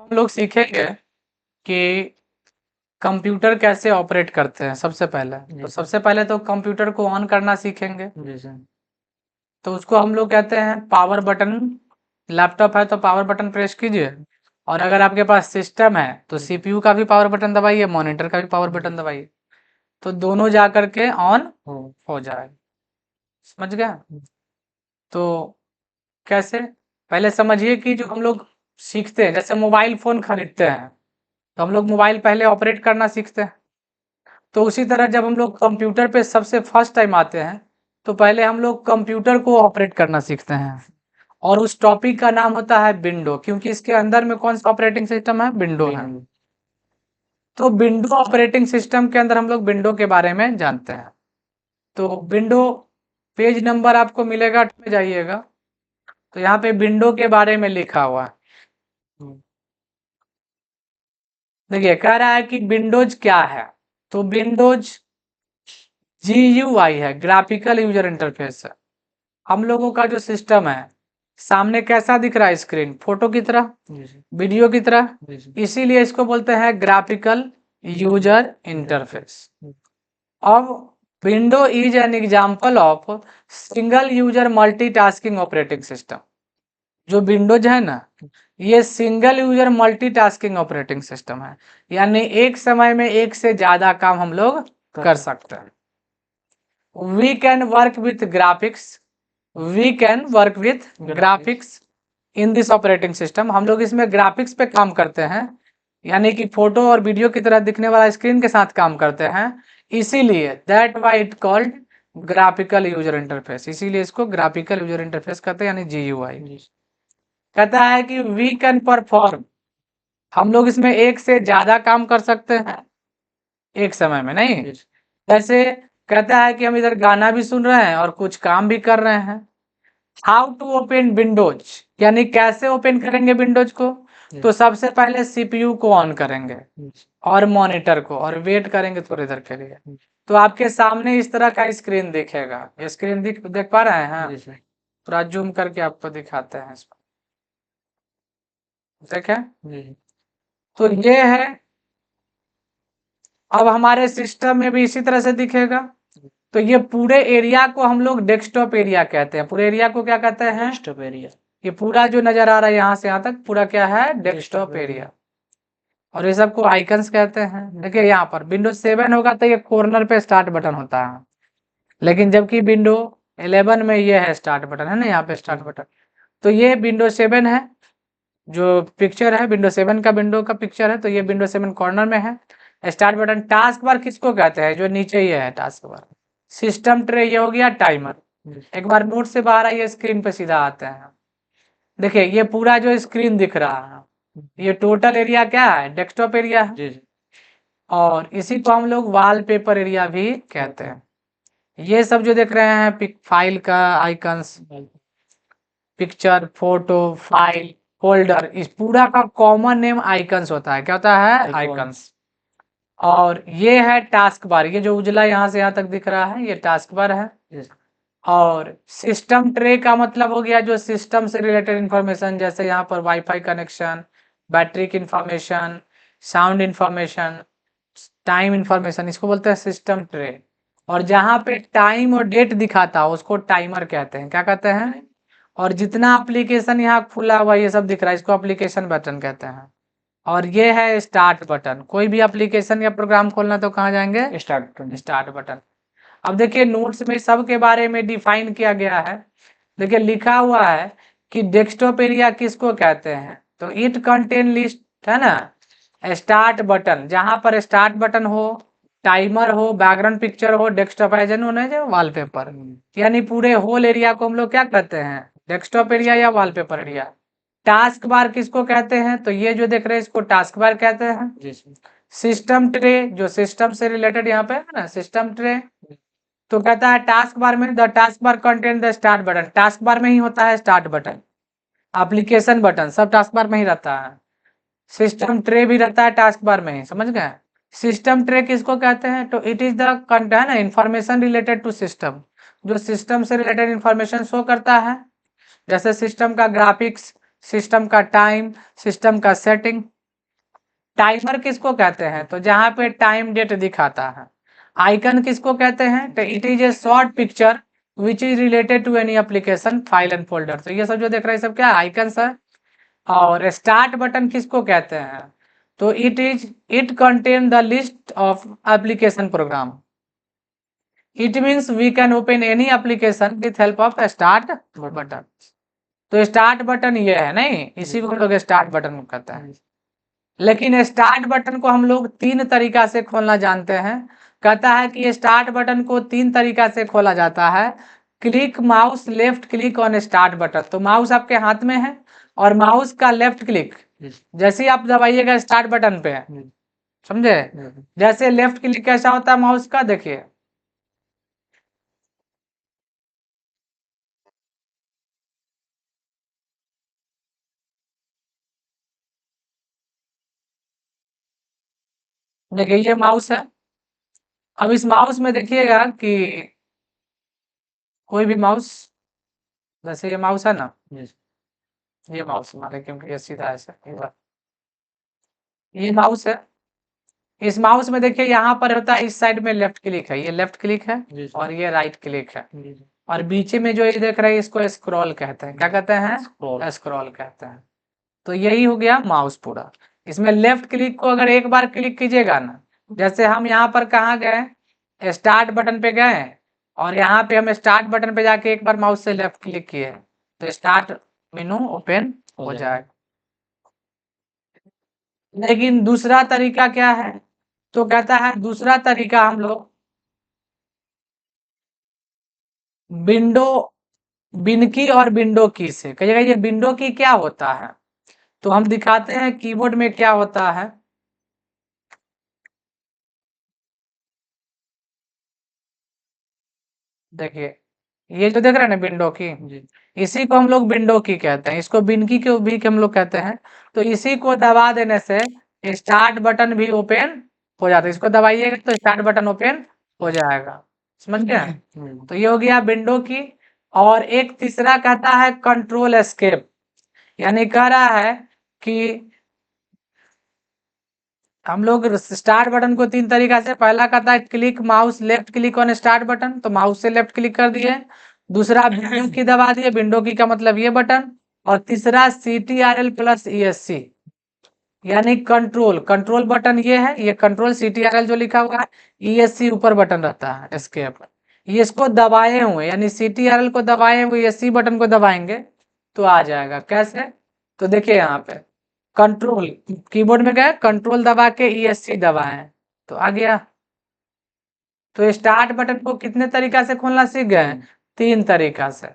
हम लोग सीखेंगे कि कंप्यूटर कैसे ऑपरेट करते हैं। सबसे पहले तो सबसे पहले तो कंप्यूटर को ऑन करना सीखेंगे। जी सर। तो उसको हम लोग कहते हैं पावर बटन। लैपटॉप है तो पावर बटन प्रेस कीजिए, और अगर आपके पास सिस्टम है तो सीपीयू का भी पावर बटन दबाइए, मॉनिटर का भी पावर बटन दबाइए, तो दोनों जा करके ऑन हो जाए। समझ गया? तो कैसे, पहले समझिए कि जो हम लोग सीखते हैं, जैसे मोबाइल फोन खरीदते हैं तो हम लोग मोबाइल पहले ऑपरेट करना सीखते हैं। तो उसी तरह जब हम लोग कंप्यूटर पे सबसे फर्स्ट टाइम आते हैं तो पहले हम लोग कंप्यूटर को ऑपरेट करना सीखते हैं, और उस टॉपिक का नाम होता है विंडो, क्योंकि इसके अंदर में कौन सा ऑपरेटिंग सिस्टम है? विंडो है। तो विंडो ऑपरेटिंग सिस्टम के अंदर हम लोग विंडो के बारे में जानते हैं। तो विंडो पेज नंबर आपको मिलेगा, पे जाइएगा तो यहाँ पे विंडो के बारे में लिखा हुआ है। देखिए कह रहा है कि विंडोज क्या है। तो विंडोज GUI है, ग्राफिकल यूजर इंटरफेस है। हम लोगों का जो सिस्टम है सामने कैसा दिख रहा है? स्क्रीन फोटो की तरह, वीडियो की तरह, इसीलिए इसको बोलते हैं ग्राफिकल यूजर इंटरफेस। अब window is an example of single user multitasking operating system. जो विंडोज है ना, ये single user multitasking operating system है, यानी एक समय में एक से ज्यादा काम हम लोग कर सकते हैं। We can work with graphics, we can work with graphics in this operating system. हम लोग इसमें ग्राफिक्स पे काम करते हैं, यानी कि फोटो और वीडियो की तरह दिखने वाला स्क्रीन के साथ काम करते हैं, इसीलिए that why it called graphical user interface. इसीलिए इसको ग्राफिकल यूजर इंटरफेस कहते हैं, यानी GUI। कहता है कि वी कैन परफॉर्म, हम लोग इसमें एक से ज्यादा काम कर सकते हैं एक समय में, नहीं जैसे कहता है कि हम इधर गाना भी सुन रहे हैं और कुछ काम भी कर रहे हैं। हाउ टू ओपन विंडोज, यानी कैसे ओपन करेंगे विंडोज को? तो सबसे पहले सीपीयू को ऑन करेंगे और मॉनिटर को, और वेट करेंगे थोड़ी देर के लिए। तो आपके सामने इस तरह का स्क्रीन दिखेगा। ये स्क्रीन देख पा रहे हैं? थोड़ा जूम करके आपको दिखाते हैं इसको, देखें। तो ये है, अब हमारे सिस्टम में भी इसी तरह से दिखेगा। तो ये पूरे एरिया को हम लोग डेस्कटॉप एरिया कहते हैं। पूरे एरिया को क्या कहते हैं? Desktop area. ये पूरा जो नजर आ रहा है यहाँ से यहाँ तक पूरा क्या है? Desktop area. और ये सबको आइकन्स कहते हैं। देखिए यहाँ पर विंडोज 7 होगा तो ये कॉर्नर पे स्टार्ट बटन होता है, लेकिन जबकि विंडो 11 में ये है स्टार्ट बटन, है ना, यहाँ पे स्टार्ट बटन। तो ये विंडो 7 है, जो पिक्चर है विंडो 7 का, विंडो का पिक्चर है। तो ये विंडो 7 कॉर्नर में है। Start button. टास्क बार किसको कहते हैं? जो नीचे ही है टास्क बार। सिस्टम ट्रे ये हो गया टाइमर। एक बार मोड से बाहर आइए, स्क्रीन पे सीधा आते हैं। देखिए ये पूरा जो स्क्रीन दिख रहा है, ये टोटल एरिया क्या है? डेस्कटॉप एरिया है। और इसी को हम लोग वॉलपेपर एरिया भी कहते हैं। ये सब जो देख रहे हैं फाइल का icons, picture, photo, file, folder, इस पूरा का कॉमन नेम आइकन्स होता है। क्या होता है? आइकन्स। और ये है टास्क बार, ये जो उजला यहाँ से यहाँ तक दिख रहा है ये टास्क बार है। और सिस्टम ट्रे का मतलब हो गया जो सिस्टम से रिलेटेड इंफॉर्मेशन, जैसे यहाँ पर वाईफाई कनेक्शन, बैटरी की information, sound information, time information, इसको बोलते हैं सिस्टम ट्रे। और जहाँ पे टाइम और डेट दिखाता है उसको टाइमर कहते हैं। क्या कहते हैं? और जितना एप्लीकेशन यहाँ खुला हुआ ये सब दिख रहा है इसको एप्लीकेशन बटन कहते हैं। और ये है स्टार्ट बटन। कोई भी एप्लीकेशन या प्रोग्राम खोलना तो कहाँ जाएंगे? Start button. अब देखिए नोट्स में सब के बारे में डिफाइन किया गया है। देखिए लिखा हुआ है कि डेस्कटॉप एरिया किसको कहते हैं? तो इट कंटेन लिस्ट, है ना, स्टार्ट बटन, जहां पर स्टार्ट बटन हो, टाइमर हो, बैकग्राउंड पिक्चर हो, डेस्कटॉप होने जो वॉलपेपर, यानी पूरे होल एरिया को हम लोग क्या कहते हैं? डेस्कटॉप एरिया या वॉलपेपर एरिया। टास्क बार किसको कहते हैं? तो ये जो देख रहे हैं इसको टास्क बार कहते हैं। सिस्टम ट्रे, जो सिस्टम से रिलेटेड यहाँ पे है ना, सिस्टम ट्रे। तो कहता है टास्क बार में the task bar contain the start button, task bar में ही होता है स्टार्ट बटन, एप्लीकेशन बटन सब टास्क बार में ही रहता है। सिस्टम ट्रे भी रहता है टास्क बार में ही, समझ गए? सिस्टम ट्रे किसको कहते हैं? तो it is the content information related to system, जो सिस्टम से रिलेटेड इंफॉर्मेशन शो करता है, जैसे सिस्टम का ग्राफिक्स, सिस्टम का टाइम, सिस्टम का सेटिंग, टाइमर किसको कहते हैं? तो जहाँ पे टाइम डेट दिखाता है। आइकन किसको कहते हैं? तो it is a short picture which is related to any application file and folder. तो ये सब जो देख रहे हैं सब क्या आइकन्स है। और स्टार्ट बटन किसको कहते हैं? तो it contain the list of application program. It means we can open any application with help of start button. तो स्टार्ट बटन ये है, नहीं इसी को हम लोग स्टार्ट बटन कहते हैं। लेकिन स्टार्ट बटन को हम लोग 3 तरीका से खोलना जानते हैं। कहता है कि स्टार्ट बटन को 3 तरीका से खोला जाता है। Click mouse left click on start button. तो माउस आपके हाथ में है और माउस का लेफ्ट क्लिक जैसे ही आप दबाइएगा स्टार्ट बटन पे, समझे? जैसे लेफ्ट क्लिक कैसा होता है माउस का, देखिए देखिए ये माउस है। अब इस माउस में देखिएगा कि कोई भी माउस, जैसे ये माउस है ना, ये माउस हमारे, क्योंकि ये सीधा ऐसा ये माउस है। इस माउस में देखिए यहाँ पर होता है, इस साइड में लेफ्ट क्लिक है, ये लेफ्ट क्लिक है और ये राइट क्लिक है। और बीच में जो ये देख रहे हैं इसको स्क्रॉल कहते हैं। क्या कहते हैं? स्क्रॉल कहते हैं। तो यही हो गया माउस पूरा। इसमें लेफ्ट क्लिक को अगर एक बार क्लिक कीजिएगा ना, जैसे हम यहाँ पर कहाँ गए, स्टार्ट बटन पे गए और यहाँ पे हम स्टार्ट बटन पे जाके एक बार माउस से लेफ्ट क्लिक किए तो स्टार्ट मेनू ओपन हो जाएगा। लेकिन दूसरा तरीका क्या है? तो कहता है दूसरा तरीका हम लोग विंडो बिनकी और विंडो की से। कहिएगा ये विंडो की क्या होता है? तो हम दिखाते हैं कीबोर्ड में क्या होता है। देखिए ये जो देख रहे हैं ना विंडो की, इसी को हम लोग विंडो की कहते हैं। इसको बिनकी को भी हम लोग कहते हैं। तो इसी को दबा देने से स्टार्ट बटन भी ओपन हो जाता है। इसको दबाइएगा तो स्टार्ट बटन ओपन हो जाएगा। समझ गए? तो ये हो गया विंडो की। और एक तीसरा कहता है कंट्रोल एस्केप। यानी कह रहा है कि हम लोग स्टार्ट बटन को 3 तरीका से, पहला कहता है click mouse left click on start button, तो माउस से लेफ्ट क्लिक कर दिए। दूसरा विंडो की दबा दिए, विंडो की का मतलब ये बटन। और तीसरा CTRL प्लस ESC यानी कंट्रोल, कंट्रोल बटन ये है, ये कंट्रोल CTRL जो लिखा हुआ है, ESC ऊपर बटन रहता है एस्केप। ये इसको दबाए हुए यानी CTRL को दबाए हुए ESC बटन को दबाएंगे तो आ जाएगा। कैसे? तो देखिए यहाँ पे कंट्रोल कीबोर्ड में गए, कंट्रोल दबा के ESC दबाएं तो आ गया। तो स्टार्ट बटन को कितने तरीका से खोलना सीख गए? 3 तरीका से।